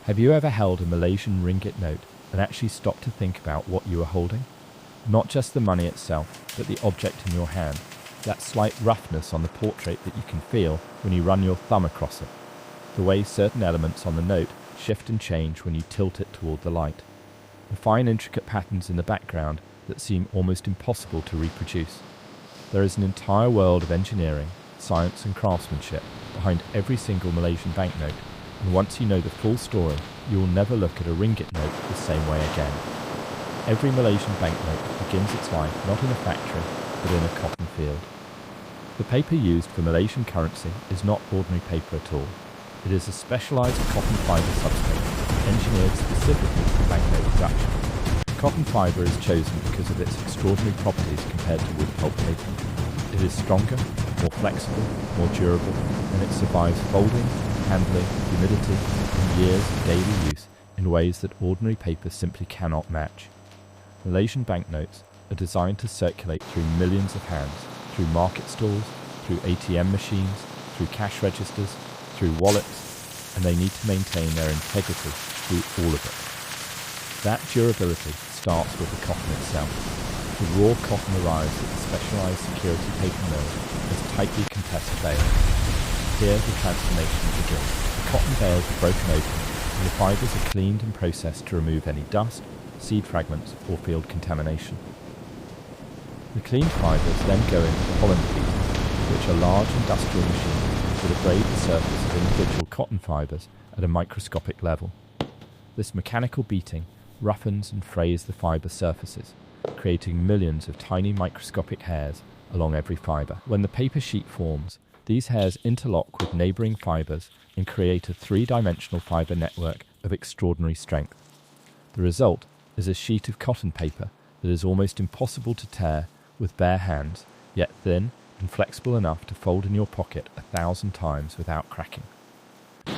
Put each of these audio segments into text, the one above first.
Have you ever held a Malaysian Ringgit note and actually stopped to think about what you were holding? Not just the money itself, but the object in your hand, that slight roughness on the portrait that you can feel when you run your thumb across it, the way certain elements on the note shift and change when you tilt it toward the light, the fine intricate patterns in the background that seem almost impossible to reproduce. There is an entire world of engineering, science and craftsmanship behind every single Malaysian banknote, and once you know the full story, you will never look at a ringgit note the same way again. Every Malaysian banknote begins its life not in a factory, but in a cotton field. The paper used for Malaysian currency is not ordinary paper at all. It is a specialised cotton fibre substrate, engineered specifically for banknote production. Cotton fibre is chosen because of its extraordinary properties compared to wood pulp paper. It is stronger, more flexible, more durable, and it survives folding, handling, humidity, and years of daily use in ways that ordinary paper simply cannot match. Malaysian banknotes are designed to circulate through millions of hands, through market stalls, through ATM machines, through cash registers, through wallets, and they need to maintain their integrity through all of it. That durability starts with the cotton itself. The raw cotton arrives at the specialised security paper mill as tightly compressed bales. Here the transformation begins. The cotton bales are broken open and the fibres are cleaned and processed to remove any dust, seed fragments or field contamination. The cleaned fibres then go into the Holland beaters, which are large industrial machines that abrade the surface of individual cotton fibres at a microscopic level. This mechanical beating roughens and frays the fibre surfaces, creating millions of tiny microscopic hairs along every fibre. When the paper sheet forms, these hairs interlock with neighbouring fibres and create a three-dimensional fibre network of extraordinary strength. The result is a sheet of cotton paper that is almost impossible to tear with bare hands, yet thin and flexible enough to fold in your pocket 1,000 times without cracking.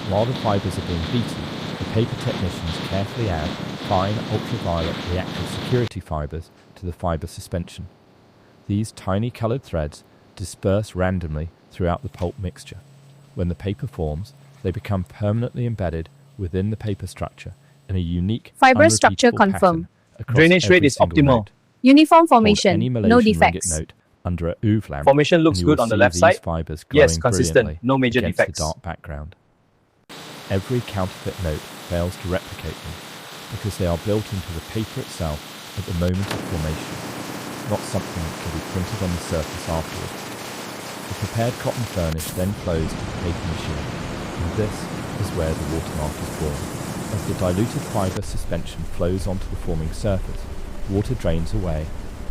While the fibres are being beaten, the paper technicians carefully add fine ultraviolet reactive security fibres to the fibre suspension. These tiny coloured threads disperse randomly throughout the pulp mixture. When the paper forms, they become permanently embedded within the paper structure in a unique Fibre structure unrepeatable confirmed. pattern across Drainage rate every is single optimal. note. Uniform Hold formation, any no Malaysian defects. Ringgit note under a UV lamp, Formation looks and you good will on the see left these side. fibres glowing Yes, consistent, brilliantly no major against defects. the dark background. Every counterfeit note fails to replicate them because they are built into the paper itself at the moment of formation, not something that can be printed on the surface afterwards. The prepared cotton furnish then flows to the paper machine, and this is where the watermark is born. As the diluted fibre suspension flows onto the forming surface, water drains away,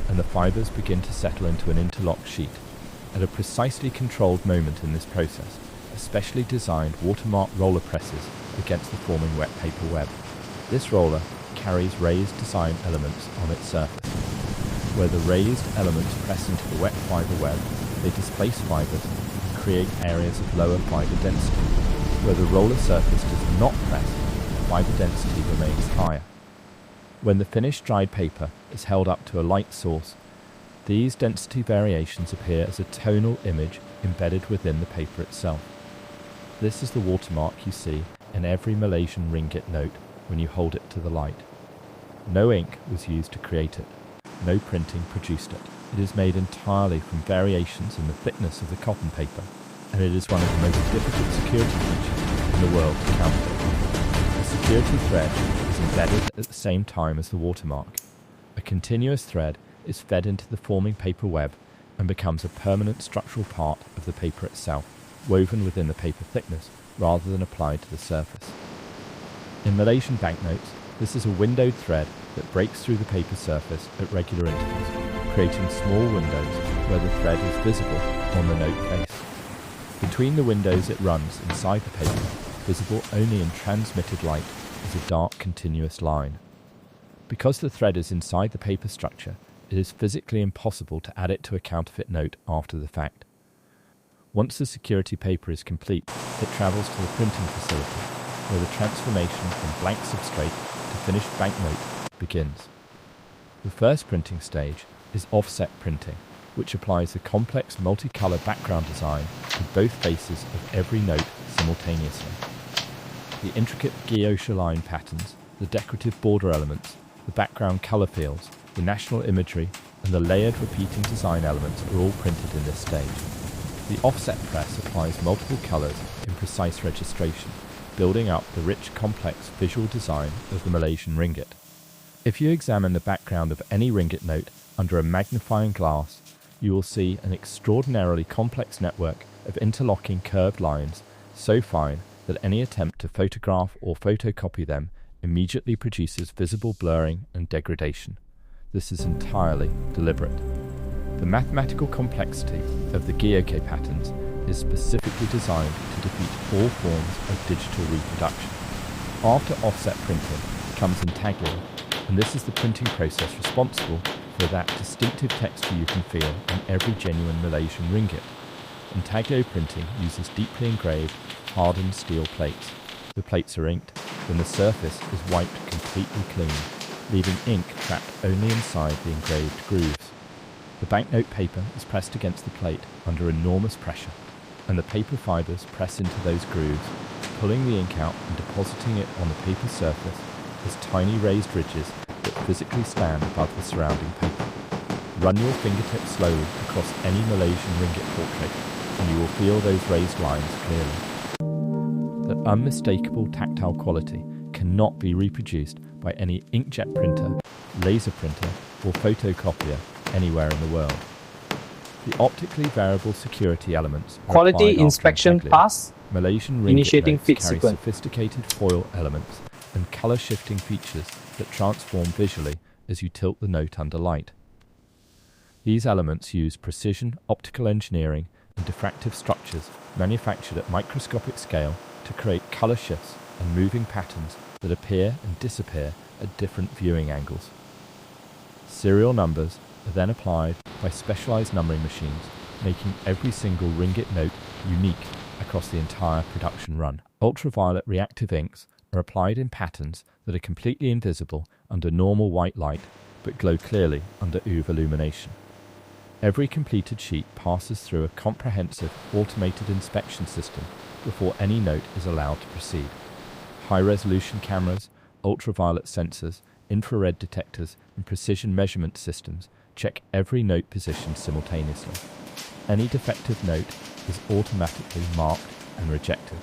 and the fibres begin to settle into an interlocked sheet. At a precisely controlled moment in this process, specially designed watermark roller presses against the forming wet paper web. This roller carries raised design elements on its surface. Where the raised elements press into the wet fibre web, they displace fibres and create areas of lower fibre density. Where the roller surface does not press, fibre density remains higher. When the finished dried paper is held up to a light source, these density variations appear as a tonal image embedded within the paper itself. This is the watermark you see in every Malaysian Ringgit note when you hold it to the light. No ink was used to create it. No printing produced it. It is made entirely from variations in the thickness of the cotton paper, and it is one of the most difficult security features in the world to counterfeit. The security thread is embedded at the same time as the watermark. A continuous thread is fed into the forming paper web and becomes a permanent structural part of the paper itself, woven within the paper thickness rather than applied to the surface. In Malaysian banknotes, this is a windowed thread that breaks through the paper surface at regular intervals, creating small windows where the thread is visible on the note face. Between the windows it runs inside the paper, visible only in transmitted light, is a dark continuous line. Because the thread is inside the paper structure, it is physically impossible to add it to a counterfeit note after the fact. Once the security paper is complete, it travels to the printing facility, where the transformation from blank substrate to finished banknote begins. The first printing stage is offset printing, which applies the complex multicolour background design to both faces of every note simultaneously. The intricate guilloche line patterns, the decorative border elements, the background colour fields, the national imagery, and the layered repeating design elements are all printed in this stage. The offset press applies multiple colours in precise registration, building up the rich, complex visual design of the Malaysian ringgit. If you examine the background of any ringgit note under a magnifying glass, you will see an extraordinarily complex network of interlocking curved lines, so fine that any attempt to photograph or photocopy them immediately produces visible blurring and degradation. This is entirely deliberate. The mathematical complexity of the guilloche patterns is specifically designed to defeat all forms of digital reproduction. After offset printing comes Intaglio, and this is the printing process responsible for that distinctive texture you can feel on every genuine Malaysian ringgit. Intaglio printing uses deeply engraved, hardened steel plates. The plates are inked, then the surface is wiped completely clean, leaving ink trapped only inside the engraved grooves. The banknote paper is pressed against the plate under enormous pressure, and the paper fibres press into those grooves, pulling the ink out and depositing it on the paper surface as tiny raised ridges that physically stand above the surrounding paper. Run your fingertips slowly across any Malaysian ringgit portrait, and you will feel those raised lines clearly. That unmistakable tactile quality cannot be reproduced by any inkjet printer, laser printer, or photocopier anywhere in the world. The optically variable security elements are Quality applied inspection after Intaglio. pass. Malaysian ringgit Initiating notes fit carry sequence. sophisticated foil elements and colour-shifting features that transform visually as you tilt the note under light. These elements use precision optical engineering and diffractive structures manufactured at microscopic scale to create colour shifts and moving patterns that appear and disappear at different viewing angles. Serial numbers are then applied by specialised numbering machines, making every single ringgit note unique across the entire production run. Ultraviolet reactive inks are applied in patterns that are completely invisible under normal white light but glow clearly under UV illumination. Every completed sheet passes through a comprehensive automated inspection system before any note is allowed to proceed. High-resolution cameras, ultraviolet sensors, infrared detectors, and precision measurement systems check every note position simultaneously. Any defective note is automatically marked and rejected.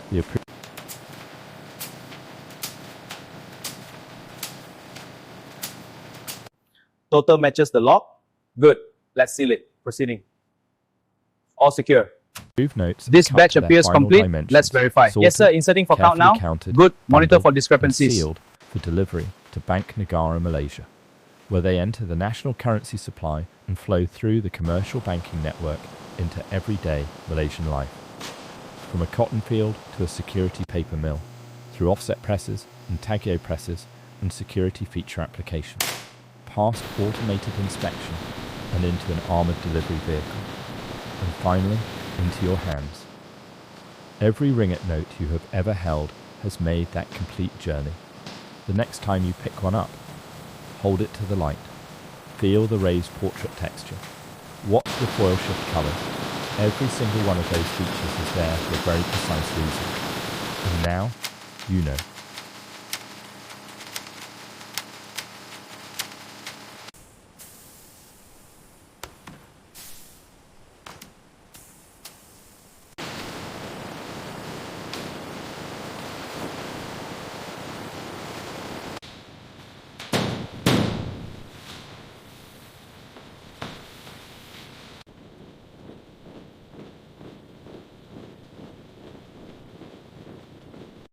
Total matches the log. Good. Let's seal it. Proceeding. All secure. Notes This cut batch to their appears final complete. dimensions, Let's verify. sorted, Yes, sir. Inserting for count carefully now. counted, Good. Monitor bundled, for and discrepancies. sealed for delivery to Bank Negara Malaysia, where they enter the national currency supply and flow through the commercial banking network into everyday Malaysian life. From a cotton field to a security paper mill, through offset presses, Intaglio presses, and security feature applications, past automated inspection and into an armoured delivery vehicle, and finally into your hands. Every ringgit note you have ever held has made that complete journey. The next time you pick one up, hold it to the light. Feel the raised portrait texture. Watch the foil shift colours. Every single one of those features is there for a very precise reason. And now, you know.